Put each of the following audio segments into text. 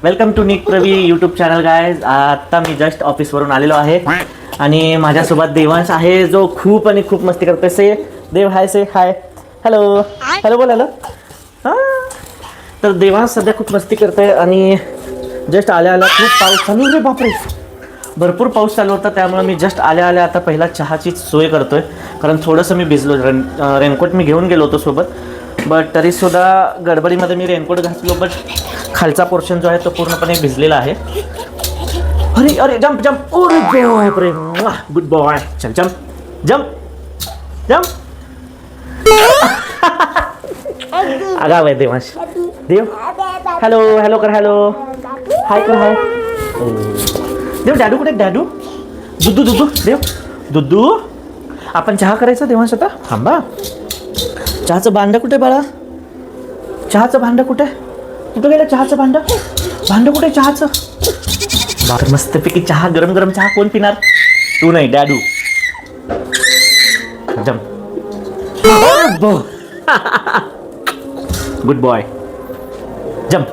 Welcome to Nick Pravi YouTube channel guys. आता मी just ऑफिसवरून आलेलो आहे आणि माझ्यासोबत देवांश आहे जो खूप आणि खूप मस्ती करतोय. से देव हाय, से हाय, हॅलो हॅलो बोल हॅलो. हां, तर देवांश सध्या खूप मस्ती करतोय आणि जस्ट आल्या खूप पाऊस चालू. रे बापरे, भरपूर पाऊस चालू होता त्यामुळे मी जस्ट आल्या आता पहिला चहाची सोय करतोय कारण थोडंसं मी भिजलो. रेनकोट मी घेऊन गेलो होतो सोबत, बट तरीसुद्धा गडबडीमध्ये मी रेनकोट घातलो, बट खालचा पोर्शन जो आहे तो पूर्णपणे भिजलेला आहे. अरे अरे जंप जंप, ओरे बापरे, गुड बॉय, चल जंप जंप जंप. आगाव आहे देवांश. देव हॅलो हॅलो कर, हॅलो हाय कर, हाय. देव डॅडू कुठे, डॅडू दुद्धू दुद्धू, देव दुद्धू. आपण चहा करायचा देवांश आता. थांबा, चहाचं भांडं कुठे बाळा, चहाचं भांडं कुठे, कुठं गेलं चहाचं भांडं, भांडं कुठे चहाचं. बापरे, मस्तपैकी चहा, गरम गरम चहा कोण पिणार, तू नाही डॅडू. जम गुड बॉय, जंप.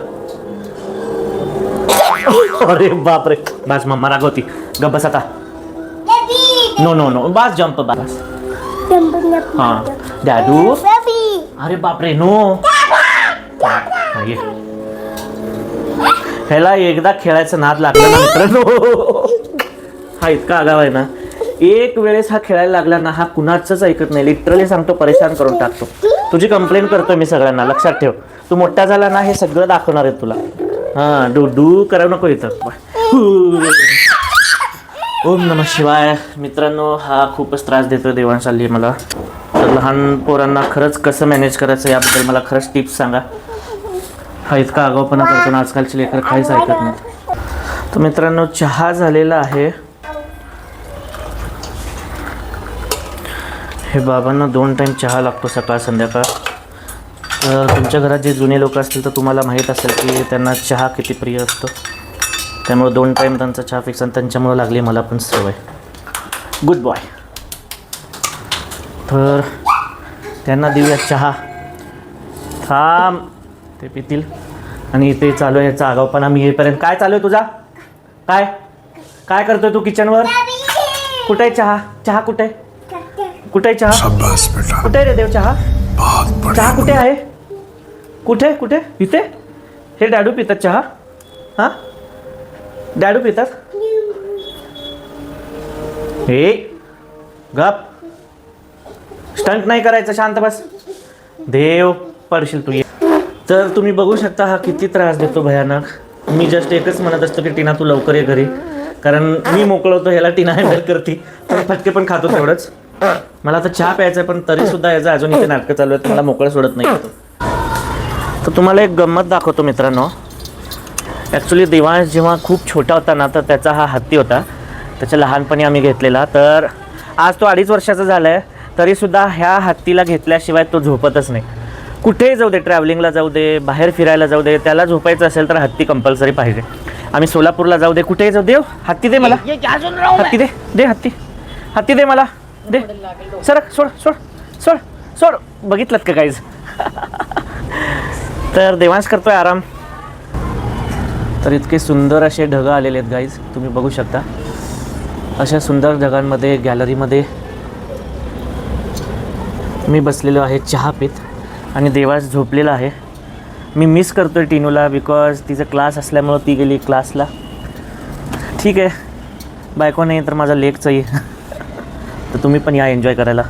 अरे बापरे, बस मम्मा रागवती, गप बस आता. नो नो नो, बस जंप बस. हां डॅडू. अरे बापरे, नो. ह्याला एकदा खेळायचं नाद लागलं ना मित्रांनो, हा इतका आगाव आहे ना, एक वेळेस हा खेळायला लागला ना, हा कुणाचंच ऐकत नाही. लिटरली सांगतो, परेशान करून टाकतो. तुझी कंप्लेंट करतोय मी सगळ्यांना, लक्षात ठेव. तू मोठा झाला ना, हे सगळं दाखवणार आहे तुला. हां, डू डू करावं नको इथं. ओम नमः शिवाय. मित्रांनो, हा खूपच त्रास देतोय देवांश आली मला. तर लहान पोरांना खरंच कसं मॅनेज करायचं याबद्दल मला खरंच टिप्स सांगा. हा इतका आगाऊपणा करतो ना, आजकालची लेकरं काहीच ऐकत नाहीत. तर मित्रांनो, चहा झालेला आहे. हे बाबांना 2 टाईम चहा लागतो, सकाळ संध्याकाळ. तुमच्या घरात जे जुने लोक असतील तर तुम्हाला माहीत असेल की त्यांना चहा किती प्रिय असतो. त्यामुळे 2 टाईम त्यांचा चहा फिक्स, आणि त्यांच्यामुळे लागली मला पण सवय. Good boy. तर त्यांना देऊया चहा. थांब, ते पितील. आणि इथे चालू आहे याचा आगाऊपणा. मी येईपर्यंत काय चालू आहे तुझा, काय काय करतोय तू किचनवर. कुठे आहे चहा, चहा कुठे, कुठे आहे चहा, कुठे आहे रे देव चहा, चहा कुठे आहे, कुठे कुठे, इथे. हे डॅडू पितात चहा. हां, डॅडू पितात. हे गप, स्टंट नाही करायचं, शांत बस. देव पडशील तू. तर तुम्ही बघू शकता हा किती त्रास देतो भयानक. मी जस्ट एकच म्हणत असतो की टीना तू लवकर ये घरी, कारण मी मोकळं होतो, ह्याला टीना हँडल करते. पण फटके पण खातो तेवढंच. मला आता चहा प्यायचा आहे, पण तरीसुद्धा याचं अजून इथे नाटकं चालू आहेत, मला मोकळं सोडत नाही. तर तुम्हाला एक गंमत दाखवतो मित्रांनो. ॲक्च्युली देवांश जेव्हा खूप छोटा होता ना, तर त्याचा हा हत्ती होता. त्याच्या लहानपणी आम्ही घेतलेला. तर आज तो 2.5 वर्षाचा झाला आहे, तरीसुद्धा ह्या हत्तीला घेतल्याशिवाय तो झोपतच नाही. कुठेही जाऊ दे, ट्रॅव्हलिंगला जाऊ दे, बाहेर फिरायला जाऊ दे, त्याला झोपायचं असेल तर हत्ती कंपल्सरी पाहिजे. आम्ही सोलापूरला जाऊ दे, कुठेही जाऊ. देव हत्ती दे मला, हत्ती दे, दे हत्ती, हत्ती दे मला, दे. सर सोड सोड सोड सोड. बघितलं का काहीच. तर देवांश करतोय आराम. तर इतके सुंदर असे ढगं आलेले आहेत गाईज, तुम्ही बघू शकता. अशा सुंदर ढगांमध्ये गॅलरीमध्ये मी बसलेलो आहे चहा पित, आणि देवांश झोपलेला आहे. मी मिस करतोय टिनूला, बिकॉज तिचं क्लास असल्यामुळं ती गेली क्लासला. ठीक आहे, बायको नाही तर माझा लेकच आहे. तर तुम्ही पण या एन्जॉय करायला.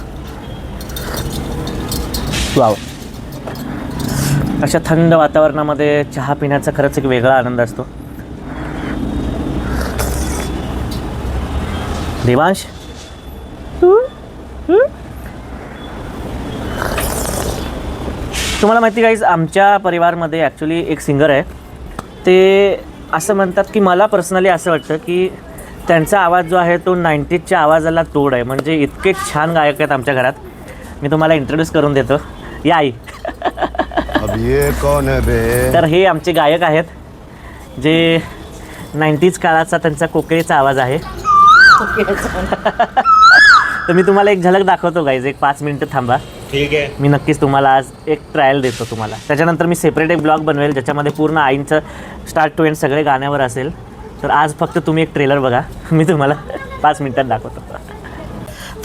वाव, अशा थंड वातावरणामध्ये चहा पिण्याचा खरंच एक वेगळा आनंद असतो. देवांश, तुम्हाला माहिती गाईज, आमच्या परिवारमध्ये ॲक्च्युली एक सिंगर आहे. ते असं म्हणतात की, मला पर्सनली असं वाटतं की त्यांचा आवाज जो आहे तो 90sच्या आवाजाला तोड आहे. म्हणजे इतके छान गायक आहेत आमच्या घरात. मी तुम्हाला इंट्रोड्यूस करून देतो. या आई. अब ये कौन है बे? तर हे आमचे गायक आहेत, जे 90s काळाचा त्यांचा कोकिळेचा आवाज आहे. तर मी तुम्हाला एक झलक दाखवतो गाईज, एक 5 मिनिटं थांबा. ठीक आहे. मी नक्कीच तुम्हाला आज एक ट्रायल देतो तुम्हाला. त्याच्यानंतर मी सेपरेट एक ब्लॉग बनवेल ज्याच्यामध्ये पूर्ण आईंचं स्टार्ट टू एंड सगळे गाण्यावर असेल. तर आज फक्त तुम्ही एक ट्रेलर बघा, मी तुम्हाला 5 मिनिटात दाखवतो.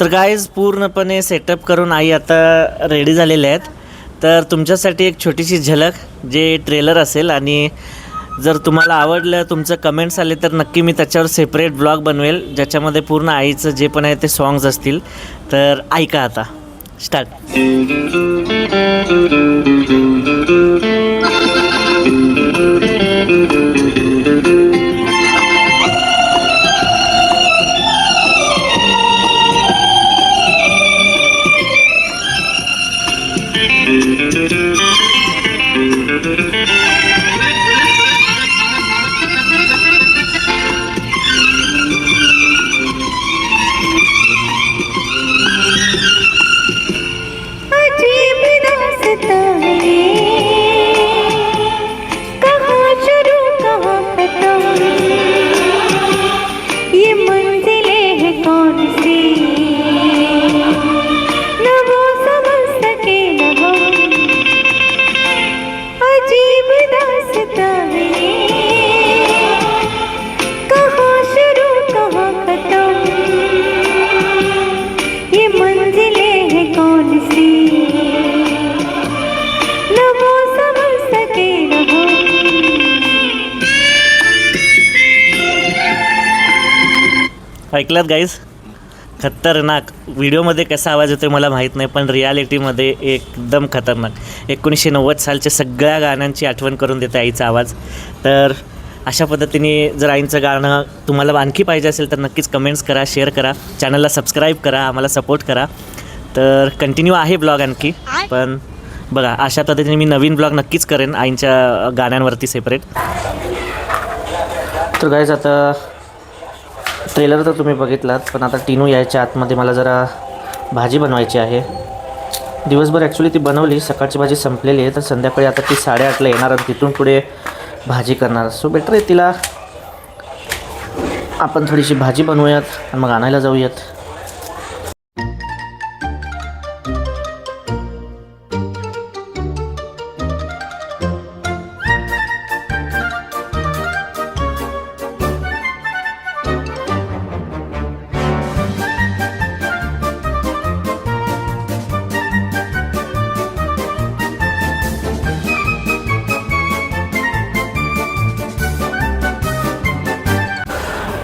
तर गाईज पूर्णपणे सेटअप करून आई आता रेडी झालेले आहेत. तर तुमच्यासाठी एक छोटीशी झलक जे ट्रेलर असेल, आणि जर तुम्हाला आवडलं, तुमचं कमेंट्स आले तर नक्की मी त्याच्यावर सेपरेट ब्लॉग बनवेल ज्याच्यामध्ये पूर्ण आईचं जे पण आहे ते सॉंग्स असतील. तर ऐका आता. स्टार्ट. अजीब दास्तां है कहाँ शुरू कहाँ खत्म, ये मंजिलें हैं कौन सी न वो समझ सके न हम. अजीब दास्तां है कहाँ शुरू कहाँ खत्म, ये मंजिलें हैं कौन सी न वो समझ सके न हम. ऐकलात गाईज? खतरनाक. व्हिडिओमध्ये कसा आवाज येतो मला माहीत नाही, पण रियालिटीमध्ये एकदम खतरनाक. 1990 सालच्या सगळ्या गाण्यांची आठवण करून देते आईचा आवाज. तर अशा पद्धतीने जर आईचं गाणं तुम्हाला आणखी पाहिजे असेल तर नक्कीच कमेंट्स करा, शेअर करा, चॅनलला सबस्क्राईब करा, आम्हाला सपोर्ट करा. तर कंटिन्यू आहे ब्लॉग आणखी, पण बघा अशा पद्धतीने मी नवीन ब्लॉग नक्कीच करेन आईंच्या गाण्यांवरती सेपरेट. तर गाईज आता ट्रेलर तर तुम्ही बघितलात, पण आता टिनू यायच्या आतमध्ये मला जरा भाजी बनवायची आहे. दिवसभर ॲक्च्युली ती बनवली, सकाळची भाजी संपलेली आहे. तर संध्याकाळी आता ती 8:30ला येणार आणि तिथून पुढे भाजी करणार. सो बेटर आहे तिला आपण थोडीशी भाजी बनवूयात आणि मग आणायला जाऊयात.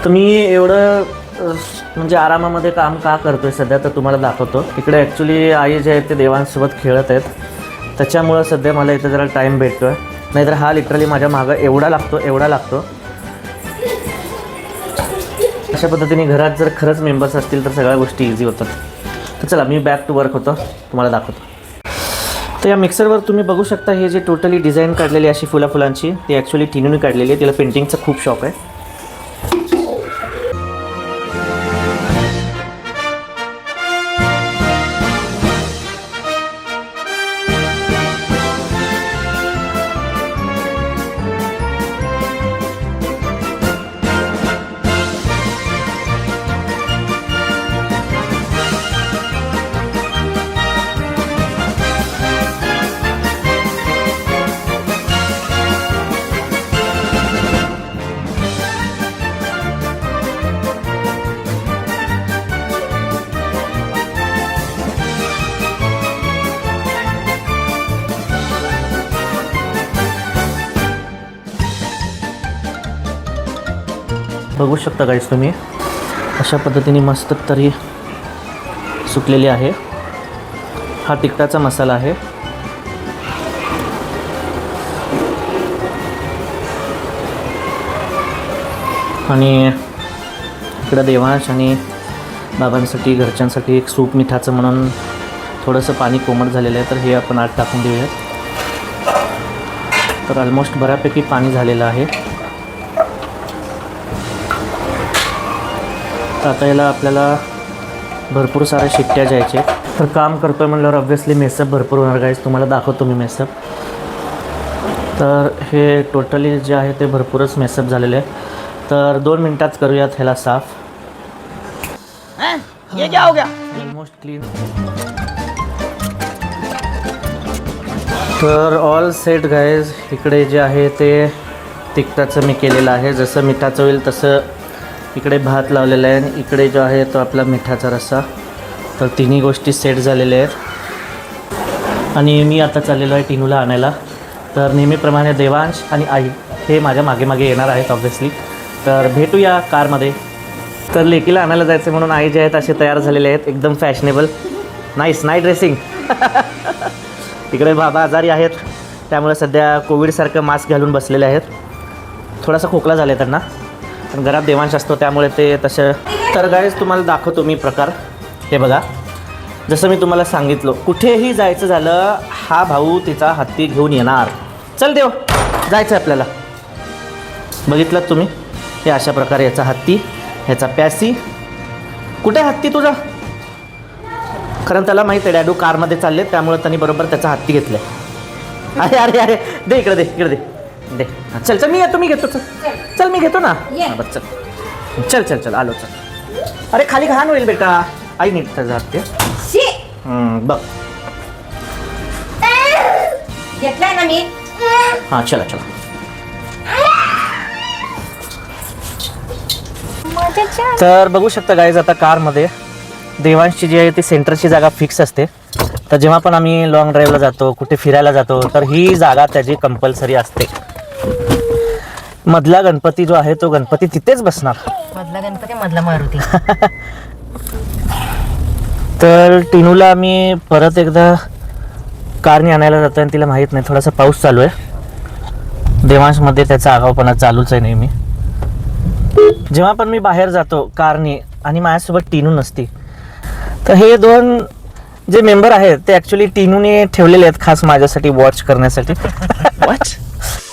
तर मी एवढं म्हणजे आरामामध्ये काम का करतो आहे सध्या तर तुम्हाला दाखवतो. इकडे ॲक्च्युली आई जे आहेत ते देवांसोबत खेळत आहेत, त्याच्यामुळं सध्या मला इथं जरा टाईम भेटतो आहे. नाहीतर हा लिटरली माझ्या मागं एवढा लागतो. अशा पद्धतीने घरात जर खरंच मेंबर्स असतील तर सगळ्या गोष्टी इझी होतात. तर चला मी बॅक टू वर्क होतो, तुम्हाला दाखवतो. तर या मिक्सरवर तुम्ही बघू शकता हे जे टोटली डिझाईन काढलेली अशी फुलांची ती ॲक्च्युली टिनूने काढलेली आहे. तिला पेंटिंगचा खूप शौक आहे. बघू शकता गाईस तुम्ही अशा पद्धतीने मस्त तरी सुकलेली आहे. हा तिखटाचा मसाला आहे. आणि इकडं देवांश आणि बाबांसाठी घरच्यांसाठी एक सूप मिठाचं म्हणून थोडंसं पाणी कोमट झालेलं आहे, तर हे आपण आत टाकून देऊयात. तर ऑलमोस्ट बऱ्यापैकी पाणी झालेलं आहे. आता याला आपल्याला भरपूर साऱ्या शिट्ट्या द्यायच्या. तर काम करतो आहे म्हणल्यावर ऑब्व्हियसली मेसअप भरपूर होणार गाईस. तुम्हाला दाखवतो मी मेसअप. तर हे टोटली जे आहे ते भरपूरच मेसअप झालेले आहे. तर 2 मिनटात करूयात ह्याला साफ. ये क्या हो गया? Almost clean. तर ऑल सेट गाईज. इकडे जे आहे ते तिखटाचं मी केलेलं आहे. जसं मिठाचं होईल तसं इकडे भात लावलेला आहे आणि इकडे जो आहे तो आपला मिठाचा रस्सा. तर तिन्ही गोष्टी सेट झालेल्या आहेत आणि मी आता चाललेलो आहे टिनूला आणायला. तर नेहमीप्रमाणे देवांश आणि आई हे माझ्या मागे मागे येणार आहेत ऑब्व्हियसली. तर भेटूया कारमध्ये. तर लेकीला आणायला जायचं म्हणून आई जे आहेत असे तयार झालेले आहेत एकदम फॅशनेबल. Nice night dressing. तिकडे बाबा आजारी आहेत त्यामुळे सध्या कोविडसारखं मास्क घालून बसलेले आहेत. थोडासा खोकला झाला आहे त्यांना पण घरात देवांश असतो त्यामुळे ते तसं. तर गाईज तुम्हाला दाखवतो मी प्रकार. हे बघा जसं मी तुम्हाला सांगितलं कुठेही जायचं झालं हा भाऊ तिचा हत्ती घेऊन येणार. चल देव जायचं आपल्याला. बघितलं तुम्ही हे अशा प्रकारे याचा हत्ती ह्याचा प्यासी. कुठे हत्ती तुझा? कारण त्याला माहीत आहे डॅडू कारमध्ये चालले त्यामुळे त्यांनी बरोबर त्याचा हत्ती घेतला आहे. अरे अरे अरे दे इकडे दे इकडे दे दे. चल चल मी येतो मी घेतो. चल चल मी घेतो ना. हां बस चल चल चल चल आलो चल. अरे खाली घाण होईल बेटा. आई नीट त्याचा हत्ती. बघ घेतलाय ना मी. हां चला चला. तर बघू शकता गाईज आता कारमध्ये देवांशची जी आहे ती सेंटरची जागा फिक्स असते. तर जेव्हा पण आम्ही लॉंग ड्राईव्हला जातो कुठे फिरायला जातो तर ही जागा त्याची कंपल्सरी असते. मधला गणपती जो आहे तो गणपती तिथेच बसणार. मधला गणपती मधला मारुती. तर टिनूला आम्ही परत एकदा कारने आणायला जातो आणि तिला माहीत नाही थोडासा पाऊस चालू आहे. देवांशमध्ये त्याचा आगाऊपणा चालूच आहे नेहमी. जेव्हा पण मी बाहेर जातो कारने आणि माझ्यासोबत टिनू नसती तर हे दोन जे मेंबर आहेत ते ॲक्च्युली टिनूने ठेवलेले आहेत खास माझ्यासाठी वॉच करण्यासाठी. वॉच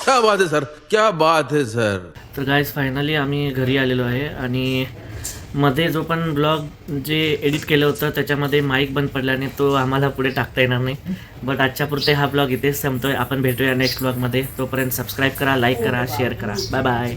क्या बात है सर, क्या बात है सर. तर गाईज फायनली आम्ही घरी आलेलो आहे आणि मध्ये जो पण ब्लॉग जे एडिट केलं होतं त्याच्यामध्ये माईक बंद पडल्याने तो आम्हाला पुढे टाकता येणार नाही. बट आजच्या पुरते हा ब्लॉग इथेच संपतोय. आपण भेटूया नेक्स्ट ब्लॉगमध्ये. तोपर्यंत सबस्क्राईब करा, लाईक करा, शेअर करा. Bye bye.